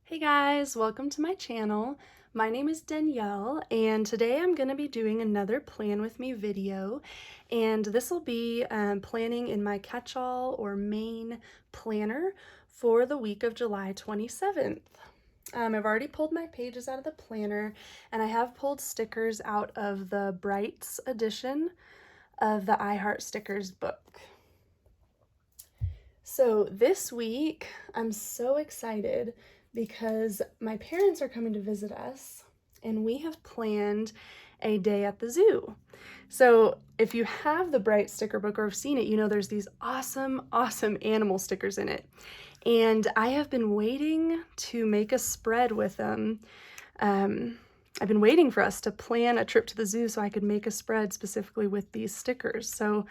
Hey guys, welcome to my channel. My name is Danielle and today I'm going to be doing another Plan With Me video, and this will be planning in my catch-all or main planner for the week of July 27th. I've already pulled my pages out of the planner and I have pulled stickers out of the Brights edition of the I Heart Stickers book. So this week I'm so excited because my parents are coming to visit us and we have planned a day at the zoo. So if you have the Bright sticker book or have seen it, you know there's these awesome animal stickers in it. And I have been waiting to make a spread with them. I've been waiting for us to plan a trip to the zoo so I could make a spread specifically with these stickers. So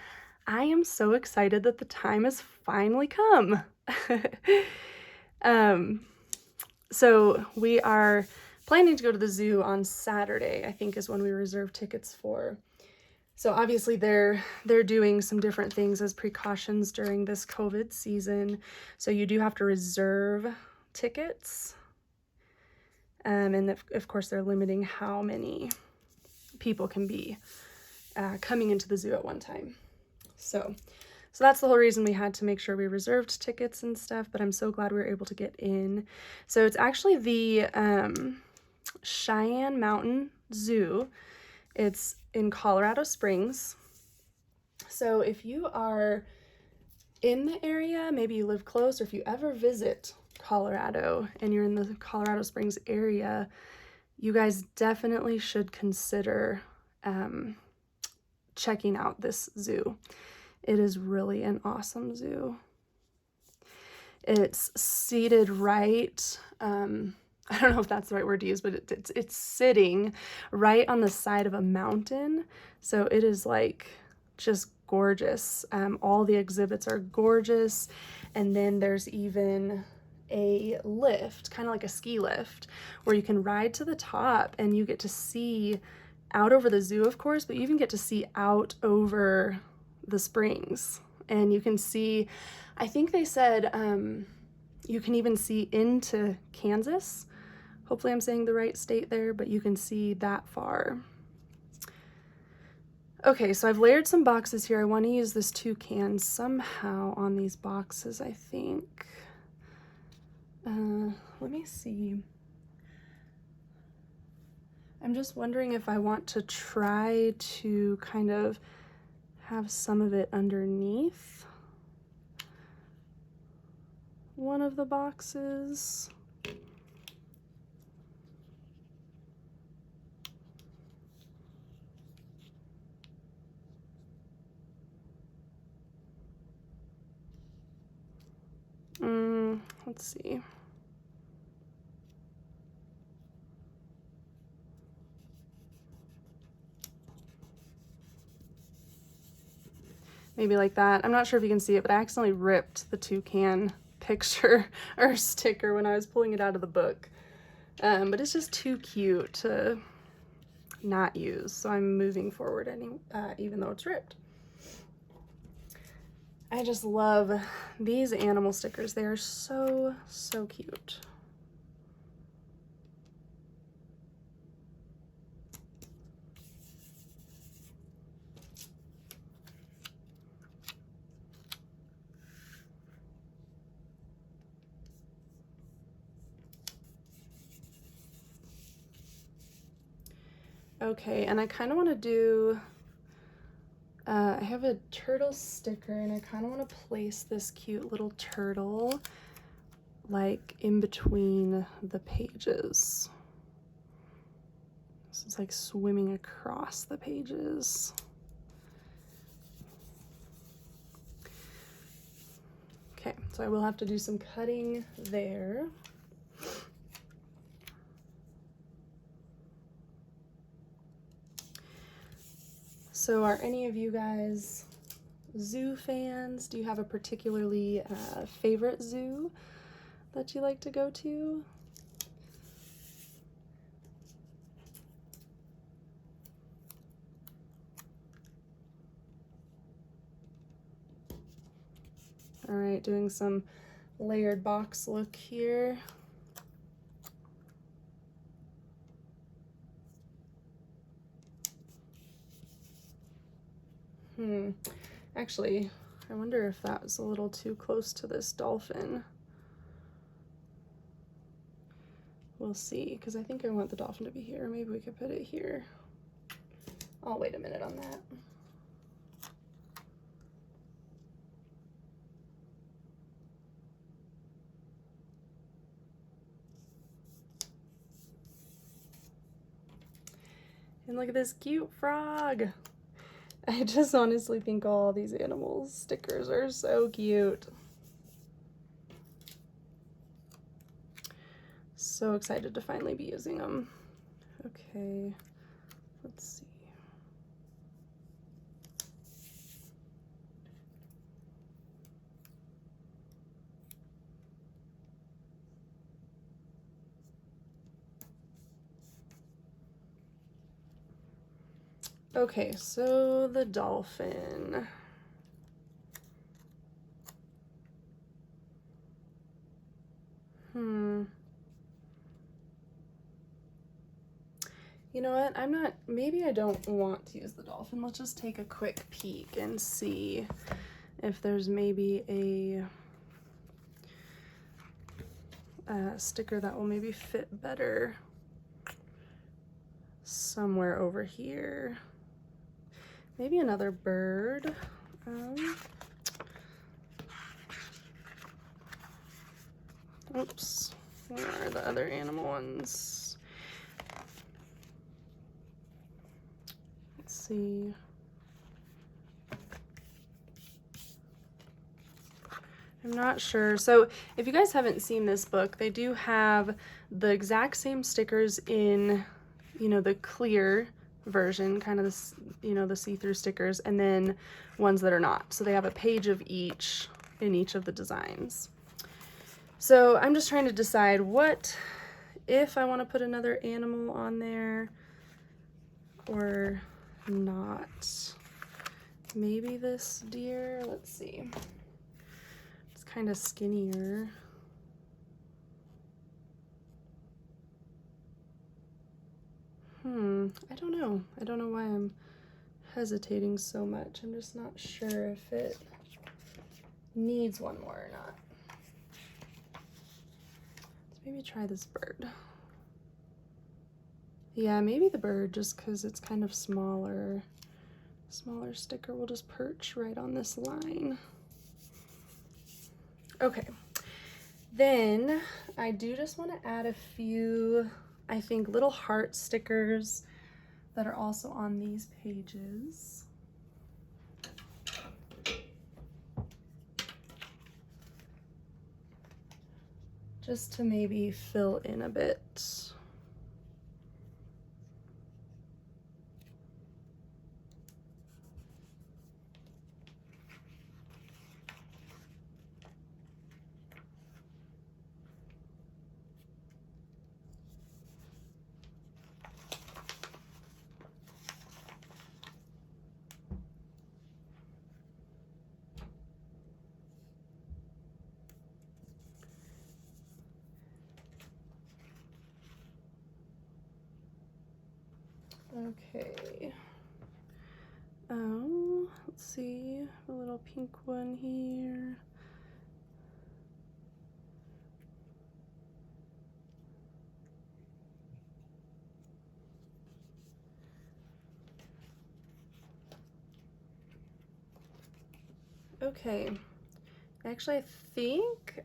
I am so excited that the time has finally come. So we are planning to go to the zoo on Saturday, I think is when we reserved tickets for. So obviously they're doing some different things as precautions during this COVID season. So you do have to reserve tickets. And of course they're limiting how many people can be coming into the zoo at one time. So that's the whole reason we had to make sure we reserved tickets and stuff, but I'm so glad we were able to get in. So it's actually the Cheyenne Mountain Zoo. It's in Colorado Springs. So if you are in the area, maybe you live close, or if you ever visit Colorado and you're in the Colorado Springs area, you guys definitely should consider checking out this zoo. It is really an awesome zoo. It's seated right, I don't know if that's the right word to use, but it's sitting right on the side of a mountain. So it is like just gorgeous. All the exhibits are gorgeous. And then there's even a lift, kind of like a ski lift, where you can ride to the top and you get to see out over the zoo, of course, but you even get to see out over the springs, and you can see, I think they said you can even see into Kansas. Hopefully I'm saying the right state there, but you can see that far. Okay, so I've layered some boxes here. I want to use this toucan somehow on these boxes, I think. Let me see. I'm just wondering if I want to try to kind of have some of it underneath one of the boxes. Let's see. Maybe like that. I'm not sure if you can see it, but I accidentally ripped the toucan picture or sticker when I was pulling it out of the book. But it's just too cute to not use, so I'm moving forward even though it's ripped. I just love these animal stickers. They are so cute. Okay, and I kind of want to do, I have a turtle sticker and I kind of want to place this cute little turtle like in between the pages. So it's like swimming across the pages. Okay, so I will have to do some cutting there. So are any of you guys zoo fans? Do you have a particularly favorite zoo that you like to go to? All right, doing some layered box look here. Actually, I wonder if that was a little too close to this dolphin. We'll see, because I think I want the dolphin to be here. Maybe we could put it here. I'll wait a minute on that. And look at this cute frog. I just honestly think all these animals stickers are so cute. So excited to finally be using them. Okay, let's see. Okay, so the dolphin. You know what, maybe I don't want to use the dolphin. Let's just take a quick peek and see if there's maybe a sticker that will maybe fit better somewhere over here. Maybe another bird. Oops, where are the other animal ones? Let's see. I'm not sure. So if you guys haven't seen this book, they do have the exact same stickers in, you know, the clear version, kind of this, you know, the see-through stickers, and then ones that are not. So they have a page of each in each of the designs. So I'm just trying to decide what, if I want to put another animal on there or not. Maybe this deer, let's see. It's kind of skinnier. I don't know. I don't know why I'm hesitating so much. I'm just not sure if it needs one more or not. Let's maybe try this bird. Yeah, maybe the bird, just because it's kind of smaller. Smaller sticker will just perch right on this line. Okay, then I do just want to add a few, I think, little heart stickers that are also on these pages. Just to maybe fill in a bit. Okay. Let's see, a little pink one here. Okay. Actually,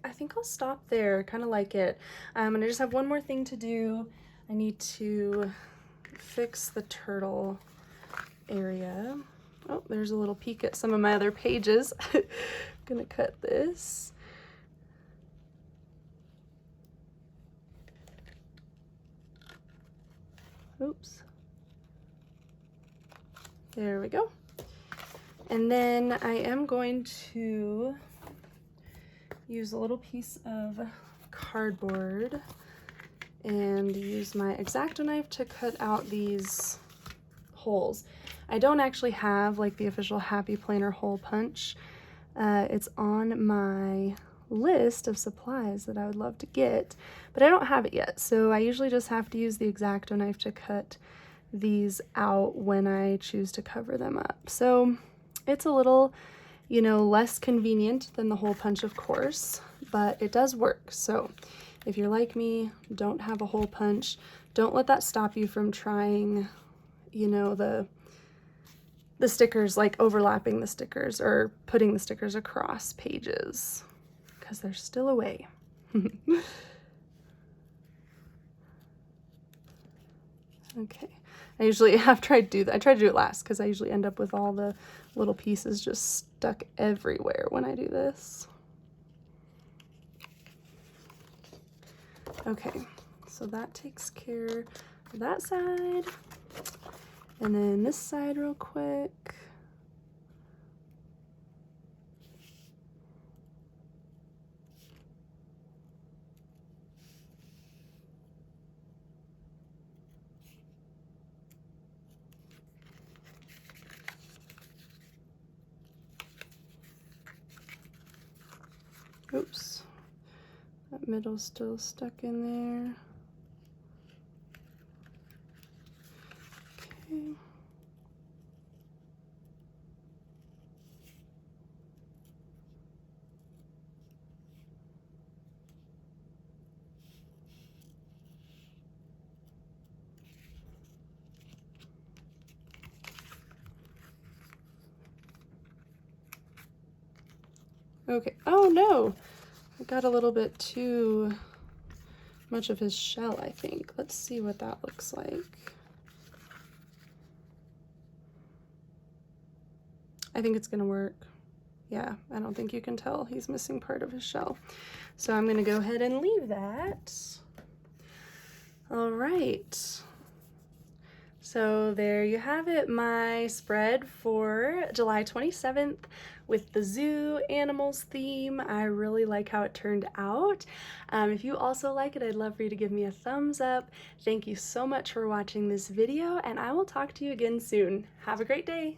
I think I'll stop there. Kind of like it. And I just have one more thing to do. I need to fix the turtle area. Oh, there's a little peek at some of my other pages. I'm gonna cut this. Oops. There we go. And then I am going to use a little piece of cardboard and use my X-Acto knife to cut out these holes. I don't actually have like the official Happy Planner hole punch. It's on my list of supplies that I would love to get, but I don't have it yet. So I usually just have to use the X-Acto knife to cut these out when I choose to cover them up. So It's a little, you know, less convenient than the hole punch, of course, but it does work. So if you're like me, don't have a hole punch, don't let that stop you from trying, you know, the stickers, like overlapping the stickers or putting the stickers across pages, because there's still a way. Okay, after I do that, I try to do it last because I usually end up with all the little pieces just stuck everywhere when I do this. Okay, so that takes care of that side. And then this side real quick. Oops, that middle's still stuck in there. Okay. Okay, oh no, I got a little bit too much of his shell, I think. Let's see what that looks like. I think it's gonna work. Yeah, I don't think you can tell he's missing part of his shell. So I'm gonna go ahead and leave that. All right. So there you have it, my spread for July 27th with the zoo animals theme. I really like how it turned out. If you also like it, I'd love for you to give me a thumbs up. Thank you so much for watching this video, and I will talk to you again soon. Have a great day.